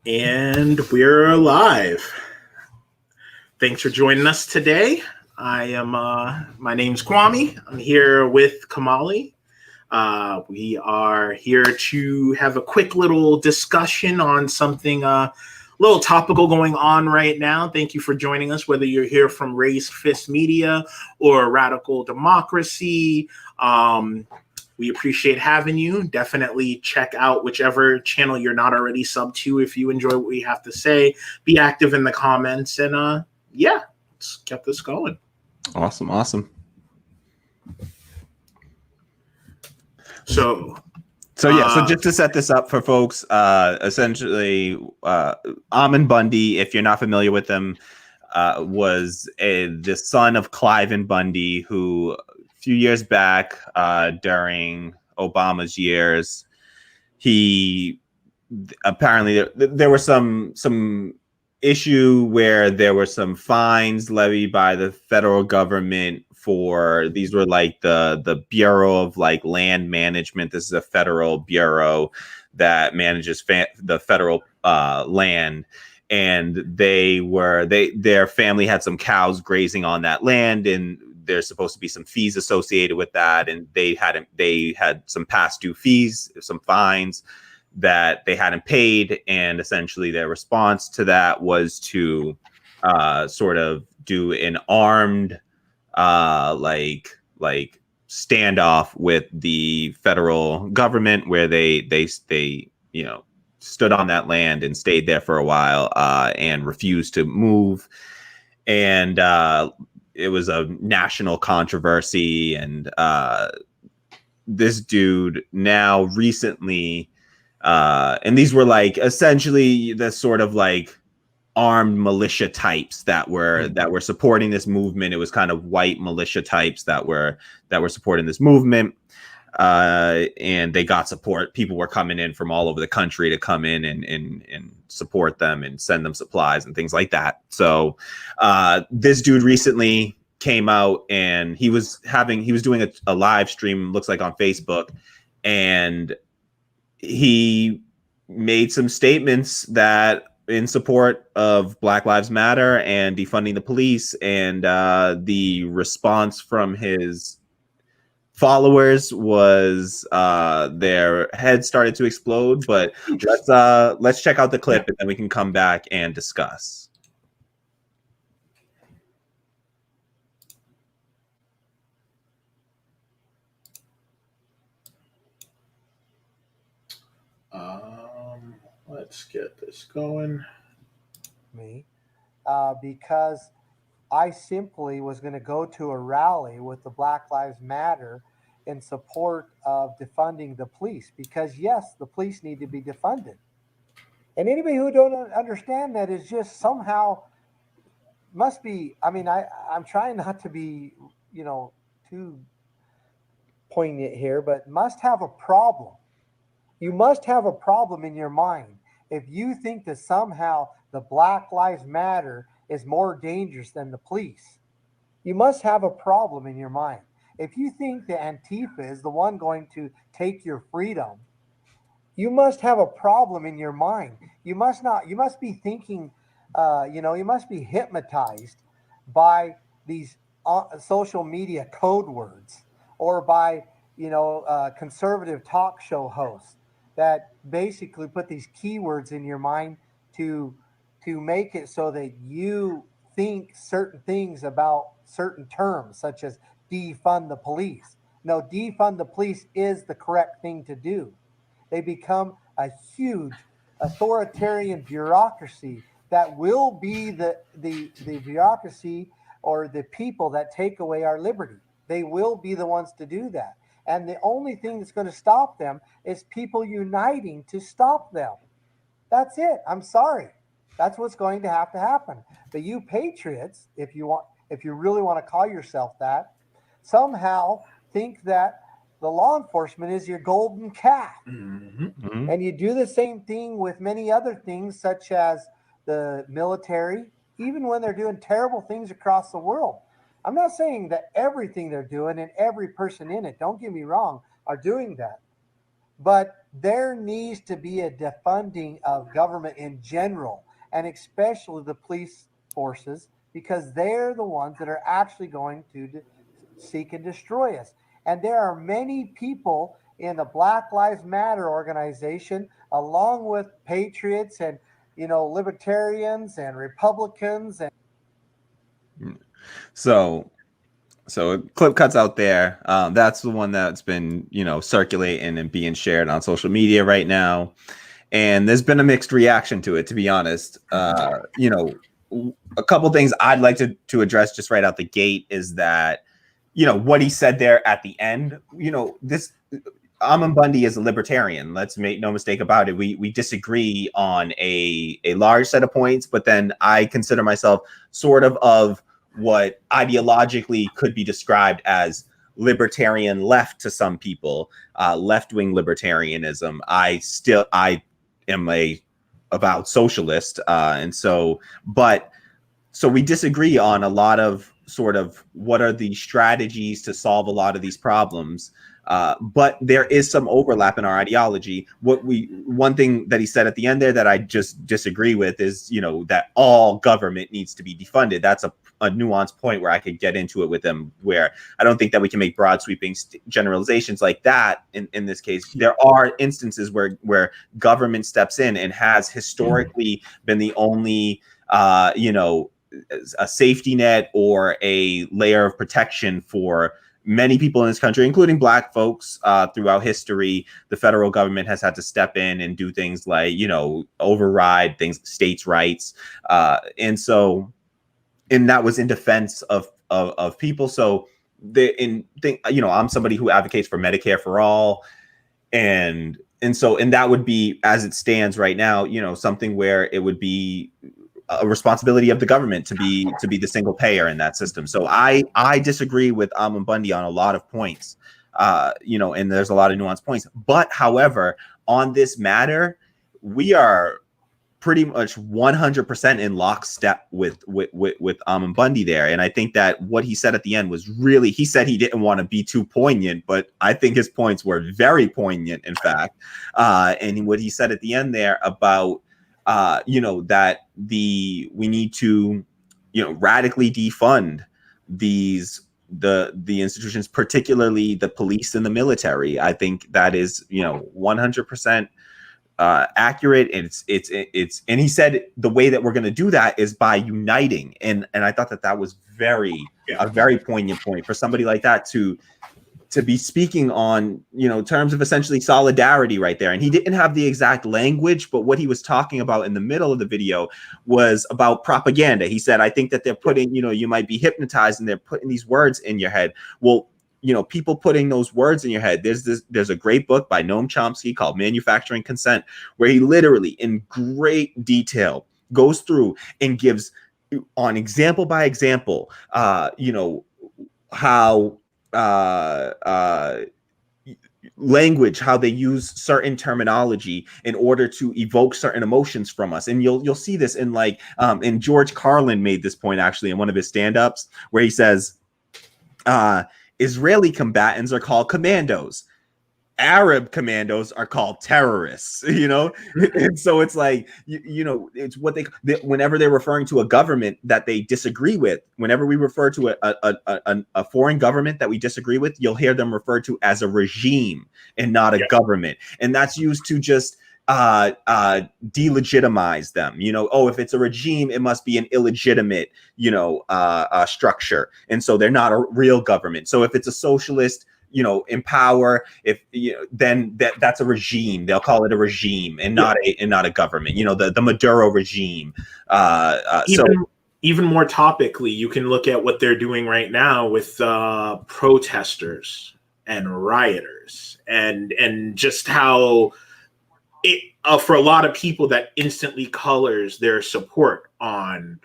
And we're live. Thanks for joining us today. My name's Kwame. I'm here with Kamali. We are here to have a quick little discussion on something a little topical going on right now. Thank you for joining us, whether you're here from Raise Fist Media or Radical Democracy. We appreciate having you. Definitely check out whichever channel you're not already sub to if you enjoy what we have to say. Be active in the comments, and let's get this going. Awesome. So just to set this up for folks, essentially, Ammon Bundy, if you're not familiar with him, was the son of Cliven Bundy, who a few years back, during Obama's years, he apparently there were some issue where there were some fines levied by the federal government for, these were like the Bureau of like Land Management. This is a federal bureau that manages the federal land, and their family had some cows grazing on that land, and there's supposed to be some fees associated with that, and they had some past due fees, some fines that they hadn't paid, and essentially their response to that was to sort of do an armed like standoff with the federal government, where they stood on that land and stayed there for a while and refused to move, and it was a national controversy. And this dude now recently, and these were like essentially the sort of like armed militia types that were supporting this movement. It was kind of white militia types that were supporting this movement, and they got support. People were coming in from all over the country to come in and support them and send them supplies and things like that. So this dude recently came out, and he was doing a live stream, looks like on Facebook, and he made some statements that in support of Black Lives Matter and defunding the police, and the response from his followers was their heads started to explode. But let's check out the clip, and then we can come back and discuss. Let's get this going. Because I simply was going to go to a rally with the Black Lives Matter in support of defunding the police, because yes, the police need to be defunded. And anybody who don't understand that is just somehow must be, I mean, I'm trying not to be, too poignant here, but must have a problem. You must have a problem in your mind if you think that somehow the Black Lives Matter is more dangerous than the police. You must have a problem in your mind. If you think that Antifa is the one going to take your freedom, you must have a problem in your mind. You must be thinking, you must be hypnotized by these social media code words, or by, conservative talk show hosts that basically put these keywords in your mind to make it so that you think certain things about certain terms, such as defund the police. No, defund the police is the correct thing to do. They become a huge authoritarian bureaucracy that will be the bureaucracy, or the people that take away our liberty. They will be the ones to do that. And the only thing that's going to stop them is people uniting to stop them. That's it. I'm sorry. That's what's going to happen. But you patriots, if you really want to call yourself that, somehow think that the law enforcement is your golden calf. Mm-hmm. And you do the same thing with many other things, such as the military, even when they're doing terrible things across the world. I'm not saying that everything they're doing and every person in it, don't get me wrong, are doing that. But there needs to be a defunding of government in general, and especially the police forces, because they're the ones that are actually going to seek and destroy us. And there are many people in the Black Lives Matter organization, along with patriots and libertarians and Republicans and So a clip cuts out there. That's the one that's been, circulating and being shared on social media right now. And there's been a mixed reaction to it, to be honest. A couple things I'd like to address just right out the gate is that, what he said there at the end, this Ammon Bundy is a libertarian. Let's make no mistake about it. We disagree on a large set of points, but then I consider myself sort of what ideologically could be described as libertarian left to some people, left-wing libertarianism. I am a avowed socialist, so we disagree on a lot of sort of what are the strategies to solve a lot of these problems. But there is some overlap in our ideology. One thing that he said at the end there that I just disagree with is, that all government needs to be defunded. That's a nuanced point where I could get into it with him, where I don't think that we can make broad sweeping generalizations like that. In this case, there are instances where government steps in and has historically been the only, a safety net or a layer of protection for many people in this country, including Black folks. Throughout history, the federal government has had to step in and do things like, override things, states' rights. And that was in defense of people. So I'm somebody who advocates for Medicare for all. And that would be, as it stands right now, something where it would be a responsibility of the government to be the single payer in that system. So I disagree with Ammon Bundy on a lot of points, and there's a lot of nuanced points. But however, on this matter, we are pretty much 100% in lockstep with Ammon Bundy there. And I think that what he said at the end was really, he said he didn't want to be too poignant, but I think his points were very poignant, in fact. And what he said at the end there about that we need to, radically defund the institutions, particularly the police and the military. I think that is, 100% accurate. And it's, and he said the way that we're going to do that is by uniting. And I thought that was a very poignant point for somebody like that to be speaking on, terms of essentially solidarity right there. And he didn't have the exact language, but what he was talking about in the middle of the video was about propaganda. He said, I think that they're putting, you might be hypnotized and they're putting these words in your head. Well, people putting those words in your head. There's a great book by Noam Chomsky called Manufacturing Consent, where he literally in great detail goes through and gives on example by example, how language, how they use certain terminology in order to evoke certain emotions from us. And you'll see this in and George Carlin made this point actually in one of his stand-ups, where he says Israeli combatants are called commandos, Arab commandos are called terrorists, and so it's like, it's what whenever they're referring to a government that they disagree with, whenever we refer to a foreign government that we disagree with, you'll hear them referred to as a regime and not a government. And that's used to just delegitimize them. If it's a regime, it must be an illegitimate, structure. And so they're not a real government. So if it's a socialist, in power, if then that's a regime. They'll call it a regime and not a government. The Maduro regime. Even more topically, you can look at what they're doing right now with protesters and rioters, and just how it for a lot of people that instantly colors their support on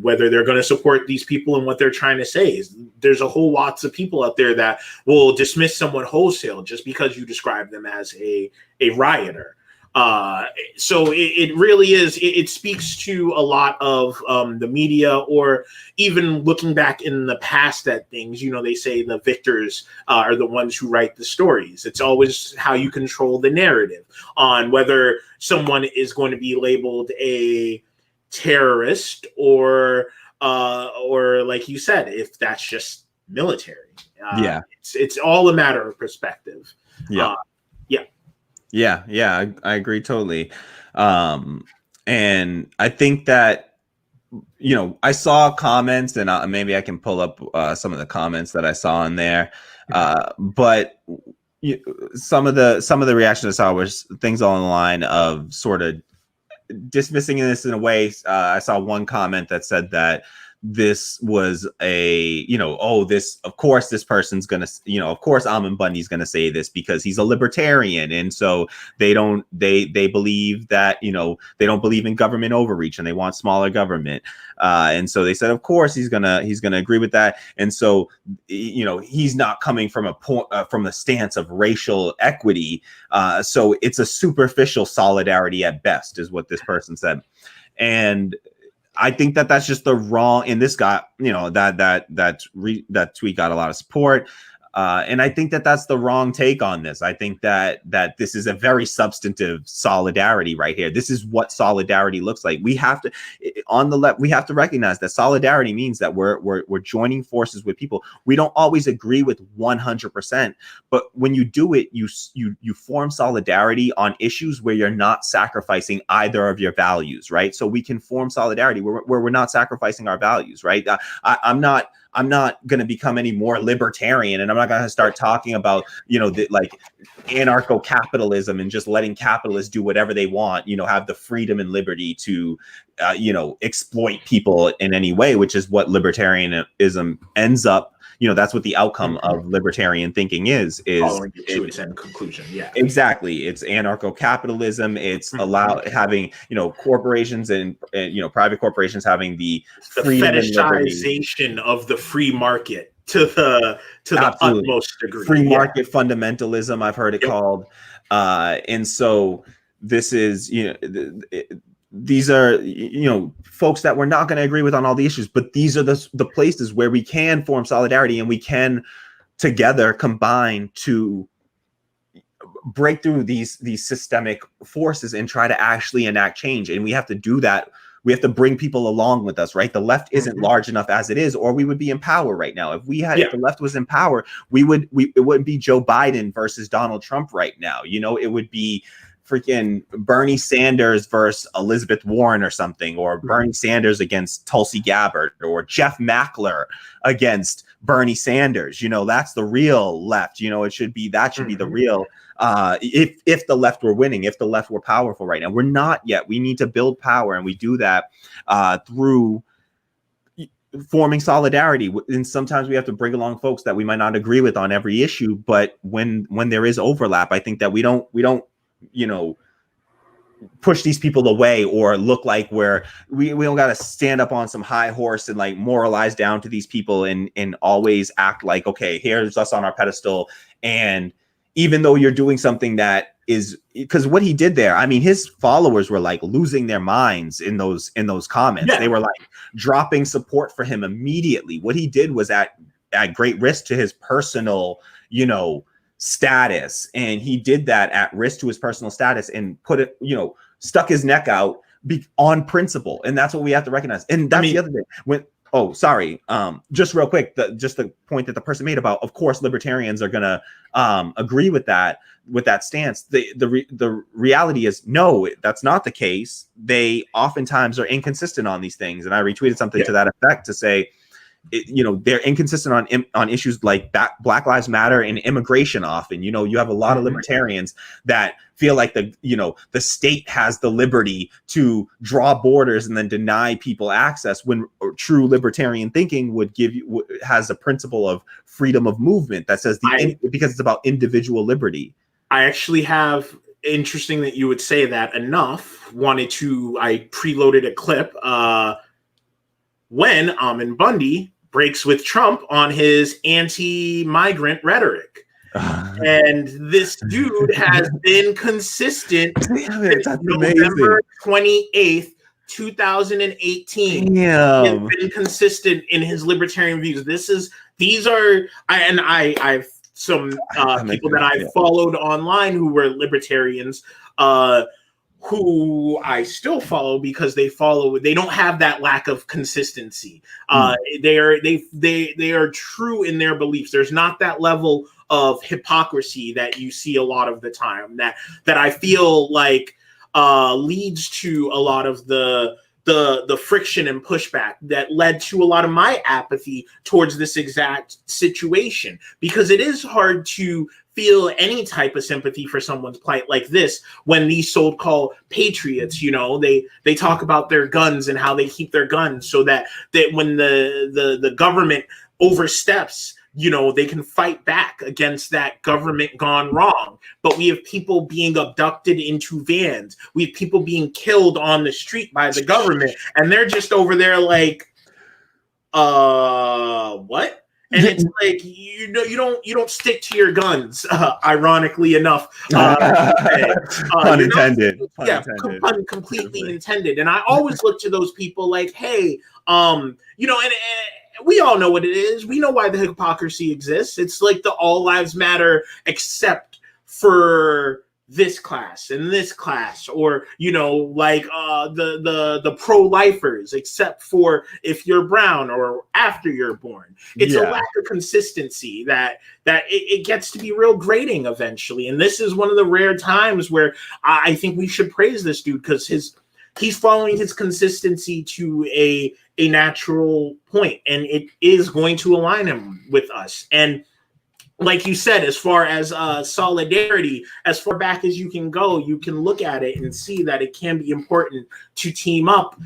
whether they're going to support these people and what they're trying to say. There's a whole lots of people out there that will dismiss someone wholesale just because you describe them as a rioter. So it really is. It speaks to a lot of the media, or even looking back in the past at things. You know, they say the victors are the ones who write the stories. It's always how you control the narrative on whether someone is going to be labeled a terrorist or like you said, if that's just military. It's all a matter of perspective. I agree totally. And I think that, you know, I saw comments, and maybe I can pull up some of the comments that I saw in there. But some of the reaction I saw was things along the line of sort of dismissing this in a way. I saw one comment that said that this was a, you know, oh, this, of course, this person's gonna, you know, of course, Ammon Bundy's gonna say this because he's a libertarian, and so they believe that, you know, they don't believe in government overreach and they want smaller government, and so they said, of course, he's gonna agree with that, and so, you know, he's not coming from a point from the stance of racial equity, so it's a superficial solidarity at best, is what this person said, and I think that that's just the wrong, and this got, you know, that tweet got a lot of support. And I think that that's the wrong take on this. I think that this is a very substantive solidarity right here. This is what solidarity looks like. We have to, on the left, we have to recognize that solidarity means that we're joining forces with people. We don't always agree with 100%, but when you do it, you form solidarity on issues where you're not sacrificing either of your values, right? So we can form solidarity where we're not sacrificing our values, right? I'm not going to become any more libertarian, and I'm not going to start talking about, you know, like anarcho-capitalism and just letting capitalists do whatever they want, you know, have the freedom and liberty to, you know, exploit people in any way, which is what libertarianism ends up, you know, that's what the outcome of libertarian thinking is following to its end conclusion. Yeah, exactly. It's anarcho-capitalism. It's having, you know, corporations and you know, private corporations having the fetishization of the free market to the utmost degree. Free market fundamentalism, I've heard it called, and so this is, you know, these are, you know, folks that we're not going to agree with on all the issues, but these are the places where we can form solidarity and we can together combine to break through these systemic forces and try to actually enact change. And we have to do that. We have to bring people along with us, right? The left isn't large enough as it is, or we would be in power right now. If if the left was in power, it wouldn't be Joe Biden versus Donald Trump right now. You know, it would be freaking Bernie Sanders versus Elizabeth Warren or something, or Bernie Sanders against Tulsi Gabbard, or Jeff Mackler against Bernie Sanders. You know, that's the real left. You know, it should be the real. If the left were winning, if the left were powerful right now, we're not yet. We need to build power, and we do that through forming solidarity. And sometimes we have to bring along folks that we might not agree with on every issue, but when there is overlap, I think that we don't you know, push these people away or look like we don't got to stand up on some high horse and like moralize down to these people and always act like, okay, here's us on our pedestal. And even though you're doing something that is, because what he did there, I mean, his followers were like losing their minds in those comments. They were like dropping support for him immediately. What he did was at great risk to his personal, you know, status, and he did that at risk to his personal status and put it, you know, stuck his neck out on principle. And that's what we have to recognize. And that's the other thing. Just real quick, just the point that the person made about, of course, libertarians are gonna agree with that stance. The reality is, no, that's not the case. They oftentimes are inconsistent on these things, and I retweeted something to that effect to say, you know, they're inconsistent on issues like Black Lives Matter and immigration. Often, you know, you have a lot of libertarians that feel like the state has the liberty to draw borders and then deny people access, when true libertarian thinking has a principle of freedom of movement that says because it's about individual liberty. I actually have, interesting that you would say that, enough. I preloaded a clip when Ammon Bundy breaks with Trump on his anti-migrant rhetoric. And this dude has been consistent since November 28th, 2018. Damn. He's been consistent in his libertarian views. I've some people that I followed online who were libertarians, who I still follow because they don't have that lack of consistency. They are true in their beliefs. There's not that level of hypocrisy that you see a lot of the time that I feel like leads to a lot of the friction and pushback that led to a lot of my apathy towards this exact situation, because it is hard to feel any type of sympathy for someone's plight like this when these so-called patriots, they talk about their guns and how they keep their guns so that when the government oversteps, they can fight back against that government gone wrong. But we have people being abducted into vans. We have people being killed on the street by the government. And they're just over there like, what? And it's like, you don't stick to your guns, ironically enough. Pun intended. Pun completely intended. And I always look to those people like, hey, and we all know what it is. We know why the hypocrisy exists. It's like the all lives matter except for this class and this class, or the pro-lifers except for if you're brown or after you're born. It's a lack of consistency that it gets to be real grating eventually. And this is one of the rare times where I think we should praise this dude, because he's following his consistency to a natural point, and it is going to align him with us. And like you said, as far as solidarity, as far back as you can go, you can look at it and see that it can be important to team up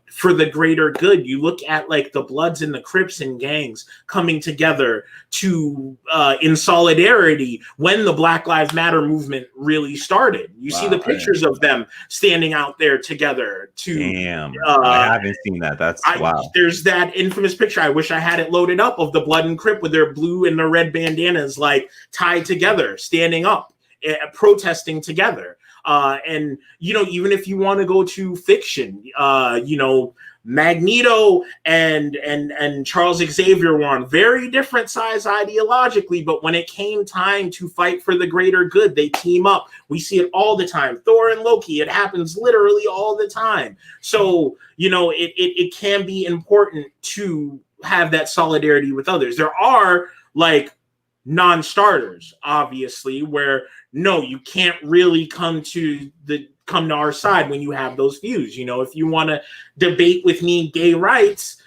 for the greater good. You look at like the Bloods and the Crips and gangs coming together to in solidarity when the Black Lives Matter movement really started. You see the pictures of them standing out there together. Damn, I haven't seen that. That's wow. There's that infamous picture. I wish I had it loaded up of the Blood and Crip with their blue and their red bandanas like tied together, standing up, protesting together. And even if you want to go to fiction, Magneto and Charles Xavier were on very different sides ideologically, but when it came time to fight for the greater good, they team up. We see it all the time. Thor and Loki, it happens literally all the time. So, it can be important to have that solidarity with others. There are like non-starters, obviously, where no, you can't really come to our side when you have those views. If you want to debate with me gay rights,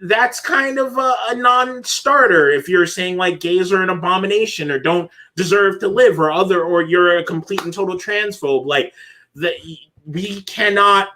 that's kind of a non-starter. If you're saying like gays are an abomination or don't deserve to live or you're a complete and total transphobe, like we cannot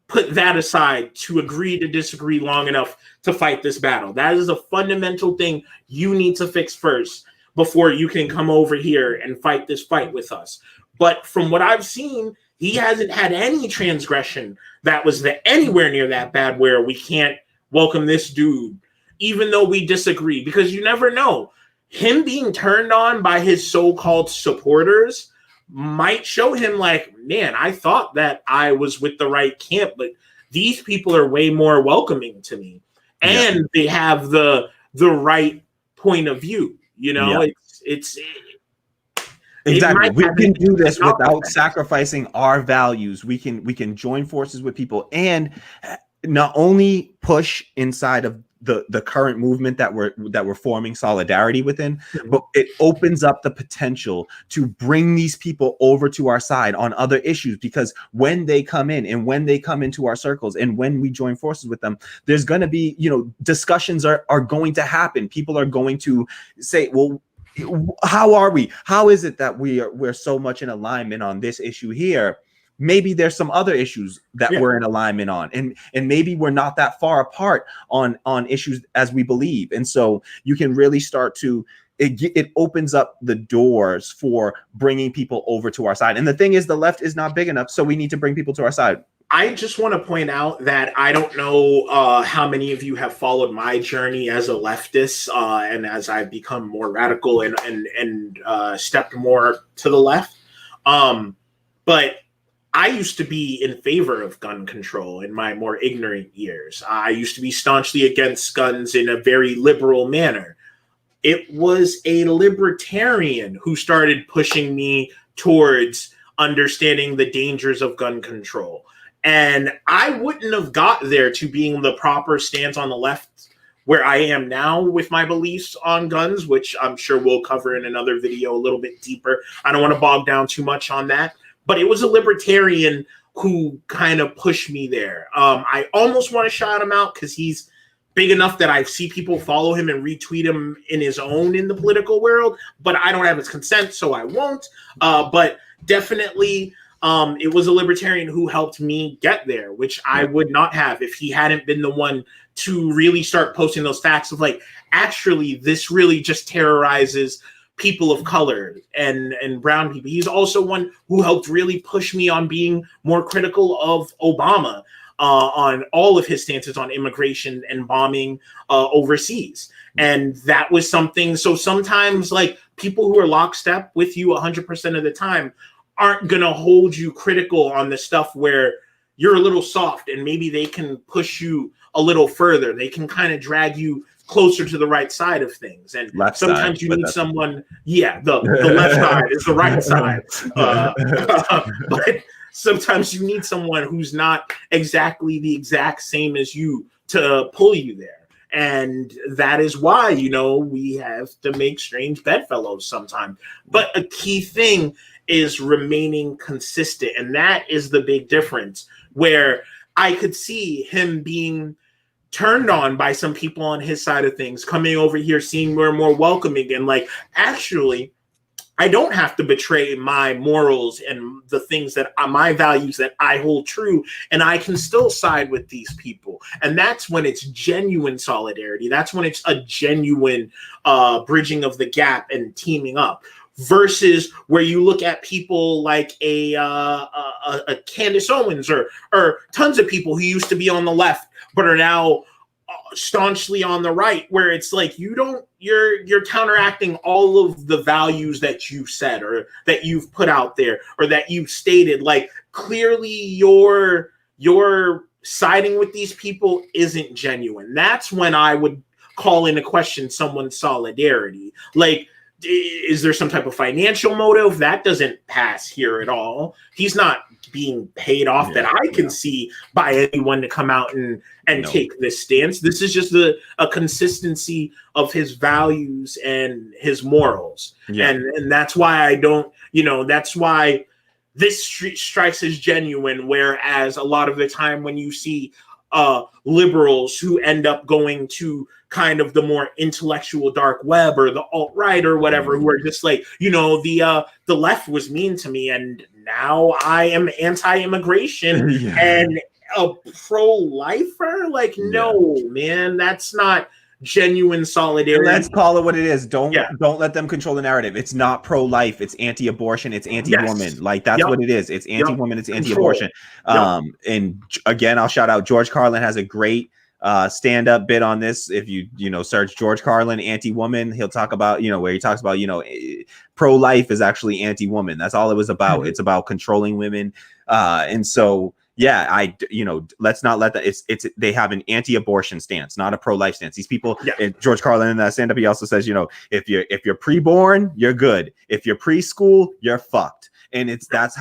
put that aside to agree to disagree long enough to fight this battle. That is a fundamental thing you need to fix first before you can come over here and fight this fight with us. But from what I've seen, he hasn't had any transgression that was anywhere near that bad where we can't welcome this dude, even though we disagree, because you never know. Him being turned on by his so-called supporters might show him like, man, I thought that I was with the right camp, but these people are way more welcoming to me. And they have the right point of view. It's exactly. We can do this without sacrificing our values. We can join forces with people and not only push inside of the current movement that we're forming solidarity within, but it opens up the potential to bring these people over to our side on other issues, because when they come in and when they come into our circles and when we join forces with them, there's going to be, discussions are going to happen. People are going to say, well, how are we? How is it that we're so much in alignment on this issue here? Maybe there's some other issues that we're in alignment on, and maybe we're not that far apart on issues as we believe. And so you can really start to, it opens up the doors for bringing people over to our side. And the thing is, the left is not big enough, so we need to bring people to our side. I just want to point out that I don't know how many of you have followed my journey as a leftist, and as I've become more radical and stepped more to the left. But I used to be in favor of gun control in my more ignorant years. I used to be staunchly against guns in a very liberal manner. It was a libertarian who started pushing me towards understanding the dangers of gun control. And I wouldn't have got there to being the proper stance on the left where I am now with my beliefs on guns, which I'm sure we'll cover in another video a little bit deeper. I don't want to bog down too much on that. But it was a libertarian who kind of pushed me there. I almost want to shout him out because he's big enough that I see people follow him and retweet him in his own in the political world, but I don't have his consent, so I won't. But definitely, it was a libertarian who helped me get there, which I would not have if he hadn't been the one to really start posting those facts of like, actually, this really just terrorizes people of color and brown people. He's also one who helped really push me on being more critical of Obama on all of his stances on immigration and bombing overseas. And that was something. So sometimes like people who are lockstep with you 100% of the time aren't going to hold you critical on the stuff where you're a little soft, and maybe they can push you a little further. They can kind of drag you closer to the right side of things. And left sometimes side, you need someone, the left side is the right side. But sometimes you need someone who's not exactly the exact same as you to pull you there. And that is why, we have to make strange bedfellows sometimes. But a key thing is remaining consistent. And that is the big difference, where I could see him being turned on by some people on his side of things, coming over here, seeing more welcoming, and like, actually, I don't have to betray my morals and the things that my values that I hold true, and I can still side with these people. And that's when it's genuine solidarity. That's when it's a genuine bridging of the gap and teaming up. Versus where you look at people like a Candace Owens or tons of people who used to be on the left but are now staunchly on the right, where it's like you're counteracting all of the values that you said or that you've put out there or that you've stated. Like, clearly your siding with these people isn't genuine. That's when I would call into question someone's solidarity. Like, is there some type of financial motive? That doesn't pass here at all. He's not being paid off that I can see by anyone to come out and take this stance. This is just a consistency of his values and his morals. Yeah. And that's why I don't, that's why this strikes as genuine, whereas a lot of the time when you see liberals who end up going to kind of the more intellectual dark web or the alt-right or whatever, who are just like, the left was mean to me and now I am anti-immigration and a pro-lifer. Like, no, man, that's not genuine solidarity. Let's call it what it is. Don't let them control the narrative. It's not pro-life. It's anti-abortion. It's anti-woman. Yes. Like, that's what it is. It's anti-woman. It's anti-abortion. And again, I'll shout out George Carlin has a great stand-up bit on this. If you search George Carlin anti-woman, he'll talk about where he talks about pro-life is actually anti-woman. That's all it was about. Mm-hmm. It's about controlling women, and so let's not let that. It's they have an anti-abortion stance, not a pro-life stance. These people, and George Carlin in that stand-up, he also says, if you're pre-born, you're good. If you're preschool, you're fucked. And that's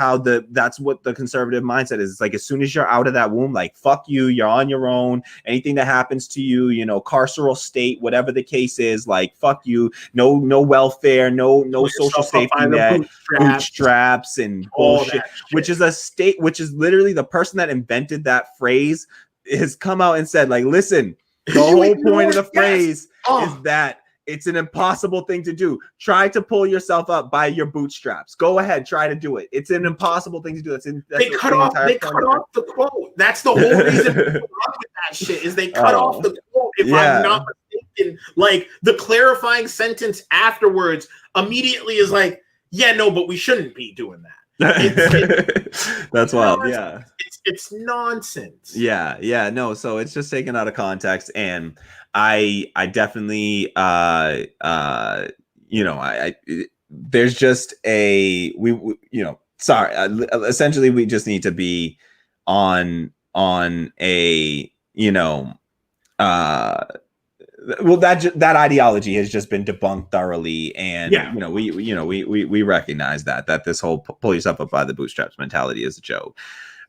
what the conservative mindset is. It's like, as soon as you're out of that womb, like, fuck you, you're on your own. Anything that happens to you, carceral state, whatever the case is, like, fuck you. No welfare, no social safety net, bootstraps and bullshit. Which is literally the person that invented that phrase has come out and said, like, listen, the whole point of the phrase is that it's an impossible thing to do. Try to pull yourself up by your bootstraps. Go ahead, try to do it. It's an impossible thing to do. They cut off the quote. That's the whole reason people run with that shit, is they cut off the quote. If I'm not mistaken, like, the clarifying sentence afterwards immediately is like, but we shouldn't be doing that. That's wild. Yeah. It's nonsense. Yeah. No, so it's just taken out of context, and I definitely there's just essentially we just need to be on a that ideology has just been debunked thoroughly, and we recognize that this whole pull yourself up by the bootstraps mentality is a joke.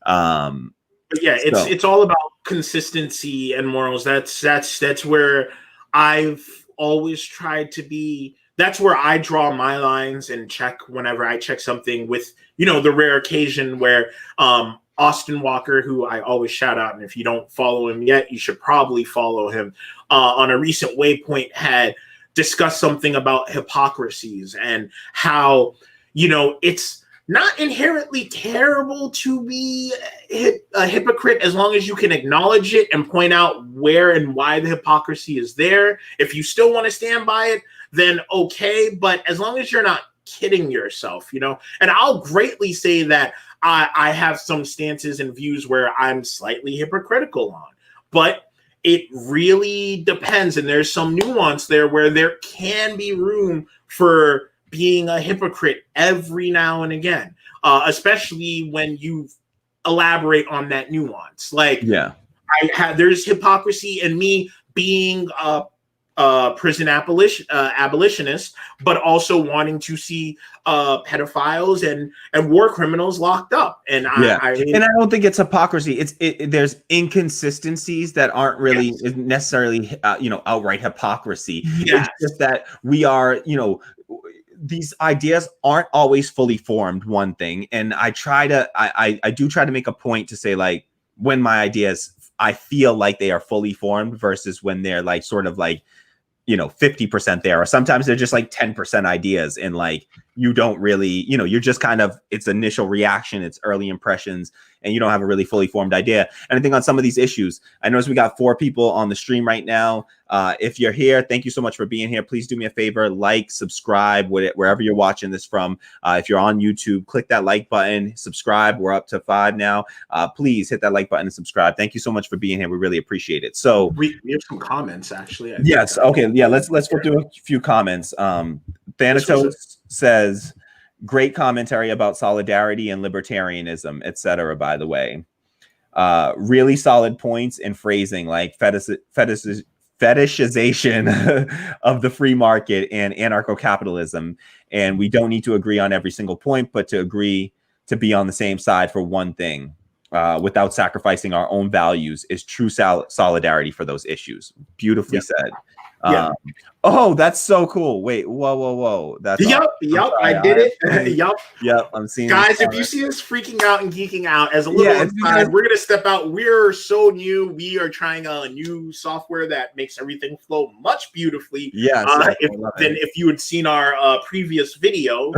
But yeah, it's all about consistency and morals. That's where I've always tried to be. That's where I draw my lines and check whenever I check something, with the rare occasion where Austin Walker, who I always shout out, and if you don't follow him yet, you should probably follow him, on a recent Waypoint had discussed something about hypocrisies and how it's not inherently terrible to be a hypocrite as long as you can acknowledge it and point out where and why the hypocrisy is there. If you still want to stand by it, then okay, but as long as you're not kidding yourself, and I'll greatly say that I have some stances and views where I'm slightly hypocritical on, but it really depends, and there's some nuance there where there can be room for being a hypocrite every now and again, especially when you elaborate on that nuance. Like, there's hypocrisy in me being a prison abolitionist, but also wanting to see pedophiles and war criminals locked up. And I don't think it's hypocrisy. There's inconsistencies that aren't really necessarily outright hypocrisy. It's just that we are these ideas aren't always fully formed, one thing. And I do try to make a point to say, like, when my ideas, I feel like they are fully formed versus when they're like sort of like 50% there, or sometimes they're just like 10% ideas, and like you don't really, you're just kind of, it's initial reaction, it's early impressions, and you don't have a really fully formed idea. And I think on some of these issues, I notice we got 4 people on the stream right now. If you're here, thank you so much for being here. Please do me a favor, like, subscribe wherever you're watching this from. If you're on YouTube, click that like button, subscribe. We're up to 5 now. Please hit that like button and subscribe. Thank you so much for being here. We really appreciate it. So we have some comments, actually. Yes. Okay. Yeah. Let's go through a few comments. Thanatos says, great commentary about solidarity and libertarianism, etc. By the way, really solid points in phrasing, like fetishization of the free market and anarcho-capitalism. And we don't need to agree on every single point, but to agree to be on the same side for one thing, without sacrificing our own values, is true solidarity for those issues. Beautifully said. Oh, that's so cool. Wait, whoa. That's I did it. Yep, I'm seeing guys. If you see us freaking out and geeking out as a little aside, we're gonna step out. We're so new. We are trying a new software that makes everything flow much beautifully. If you had seen our previous video.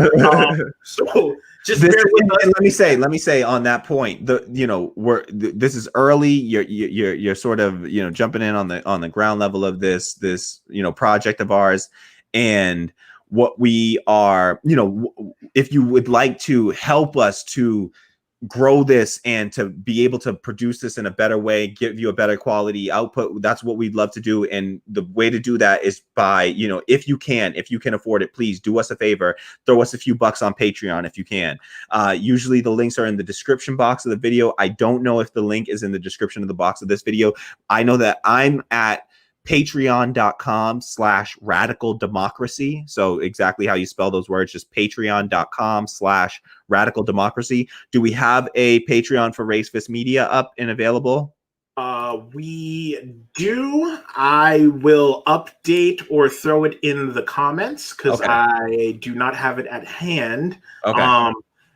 So just bear with us. Let me say on that point, this is early. You're sort of jumping in on the ground level of this project of ours, and what we are, if you would like to help us to grow this and to be able to produce this in a better way, give you a better quality output, that's what we'd love to do. And the way to do that is by, if you can afford it, please do us a favor, throw us a few bucks on Patreon if you can. Usually the links are in the description box of the video. I don't know if the link is in the description of the box of this video. I know that I'm at patreon.com/radical democracy. So exactly how you spell those words, just patreon.com/radical democracy. Do we have a Patreon for Race Fist Media up and available? We do. I will update or throw it in the comments because I do not have it at hand.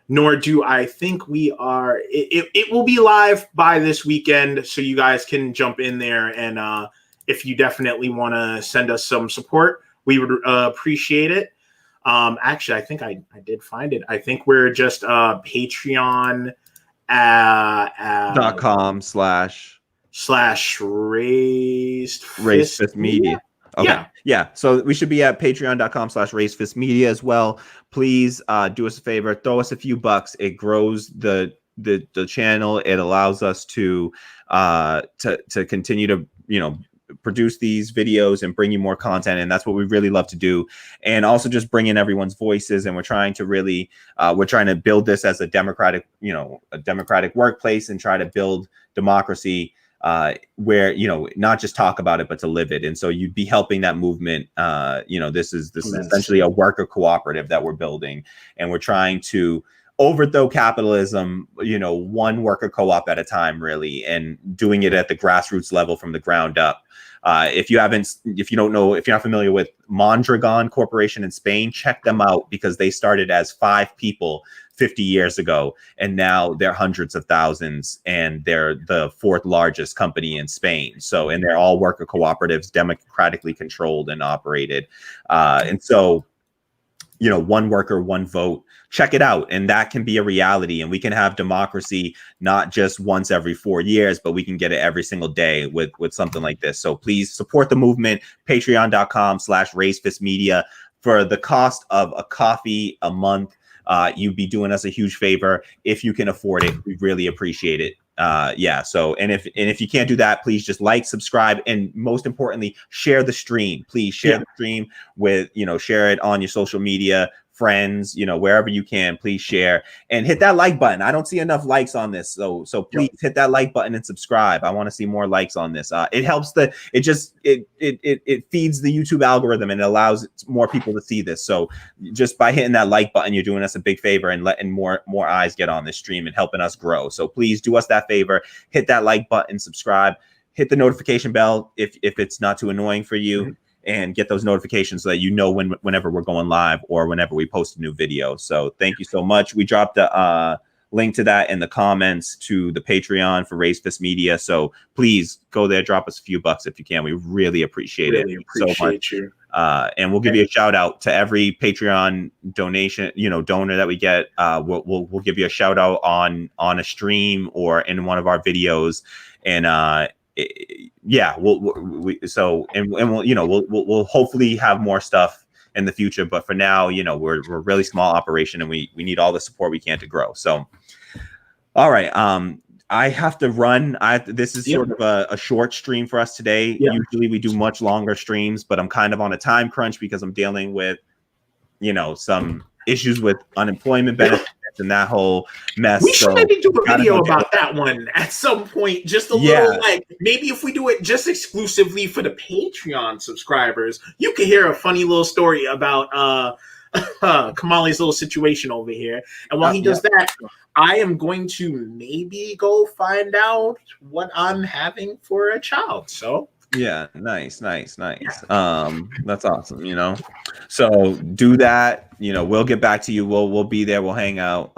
Nor do I think we are. It will be live by this weekend, so you guys can jump in there, and if you definitely want to send us some support, we would appreciate it. Actually, I think I did find it. I think we're just patreon.com/raised Fist Media. Okay. Yeah. So we should be at patreon.com/raisefistmedia as well. Please do us a favor, throw us a few bucks. It grows the channel. It allows us to continue to, produce these videos and bring you more content. And that's what we really love to do. And also just bring in everyone's voices. And we're trying to really, we're trying to build this as a democratic workplace and try to build democracy where, not just talk about it, but to live it. And so you'd be helping that movement. This is essentially a worker cooperative that we're building, and we're trying to overthrow capitalism, one worker co-op at a time, really, and doing it at the grassroots level from the ground up. If you're not familiar with Mondragon Corporation in Spain, check them out, because they started as 5 people 50 years ago, and now they're hundreds of thousands, and they're the 4th largest company in Spain. So, and they're all worker cooperatives, democratically controlled and operated. And so, one worker, one vote. Check it out. And that can be a reality. And we can have democracy not just once every 4 years, but we can get it every single day with something like this. So please support the movement. Patreon.com/raisefistmedia. For the cost of a coffee a month, you'd be doing us a huge favor. If you can afford it, we really appreciate it. So, and if you can't do that, please just like, subscribe, and most importantly, share the stream. Please share the stream with, share it on your social media, friends, wherever you can. Please share and hit that like button. I don't see enough likes on this, so please hit that like button and subscribe. I want to see more likes on this. It helps it feeds the YouTube algorithm, and it allows more people to see this. So just by hitting that like button, you're doing us a big favor and letting more eyes get on this stream and helping us grow. So please do us that favor. Hit that like button, subscribe, hit the notification bell if it's not too annoying for you. And get those notifications so that whenever we're going live or whenever we post a new video. So thank you so much. We dropped a link to that in the comments to the Patreon for Raise Fist Media. So please go there, drop us a few bucks if you can. We really appreciate it so much. And we'll give you a shout out to every Patreon donation, donor that we get. We'll give you a shout out on a stream or in one of our videos. And we'll hopefully have more stuff in the future, but for now, we're a really small operation, and we need all the support we can to grow. So, all right, I have to run. This is sort of a short stream for us today. Usually we do much longer streams, but I'm kind of on a time crunch because I'm dealing with some issues with unemployment benefits and that whole mess. We should maybe do a video about that one at some point. Just a little, maybe if we do it just exclusively for the Patreon subscribers, you can hear a funny little story about Kamali's little situation over here. And while he does that, I am going to maybe go find out what I'm having for a child. So nice. That's awesome. So do that. We'll get back to you. We'll be there. We'll hang out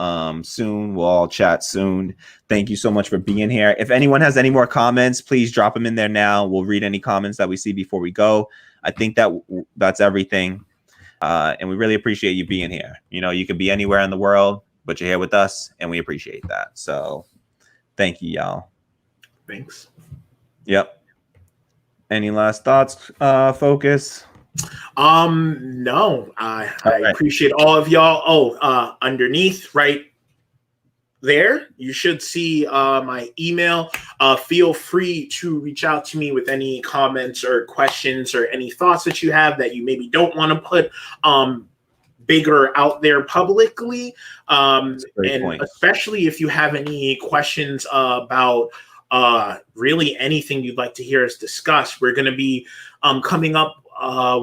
soon. We'll all chat soon. Thank you so much for being here. If anyone has any more comments, please drop them in there now. We'll read any comments that we see before we go. I think that's everything. And we really appreciate you being here. You could be anywhere in the world, but you're here with us, and we appreciate that. So thank you, y'all. Thanks. Yep. Any last thoughts, Focus? No. I appreciate all of y'all. Underneath right there, you should see my email. Feel free to reach out to me with any comments or questions or any thoughts that you have that you maybe don't want to put bigger out there publicly. And especially if you have any questions about really anything you'd like to hear us discuss. We're going to be coming up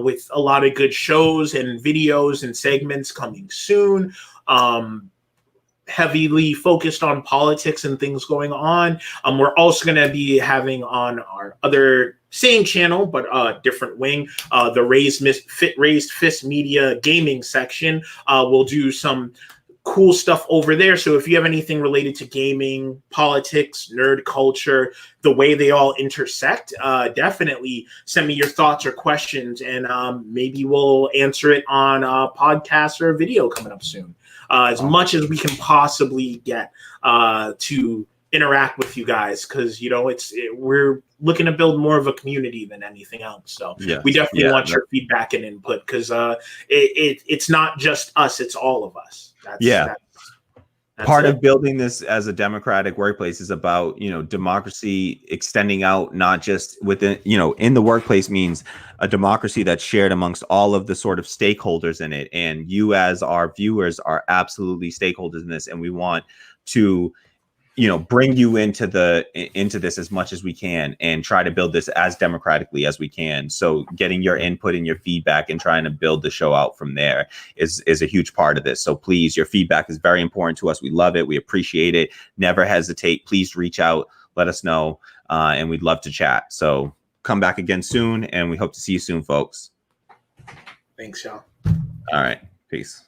with a lot of good shows and videos and segments coming soon, heavily focused on politics and things going on. We're also going to be having on our other same channel, but different wing, the Raised Fist Media gaming section. We'll do some cool stuff over there. So if you have anything related to gaming, politics, nerd culture, the way they all intersect, definitely send me your thoughts or questions, and maybe we'll answer it on a podcast or a video coming up soon. As much as we can possibly get to interact with you guys, because we're looking to build more of a community than anything else. So we definitely want your feedback and input, because it's not just us, it's all of us. That's part of building this as a democratic workplace is about, democracy extending out, not just within, in the workplace means a democracy that's shared amongst all of the sort of stakeholders in it. And you as our viewers are absolutely stakeholders in this. And we want to, bring you into this as much as we can and try to build this as democratically as we can. So getting your input and your feedback and trying to build the show out from there is a huge part of this. So please, your feedback is very important to us. We love it. We appreciate it. Never hesitate. Please reach out, let us know, and we'd love to chat. So come back again soon, and we hope to see you soon, folks. Thanks, y'all. All right. Peace.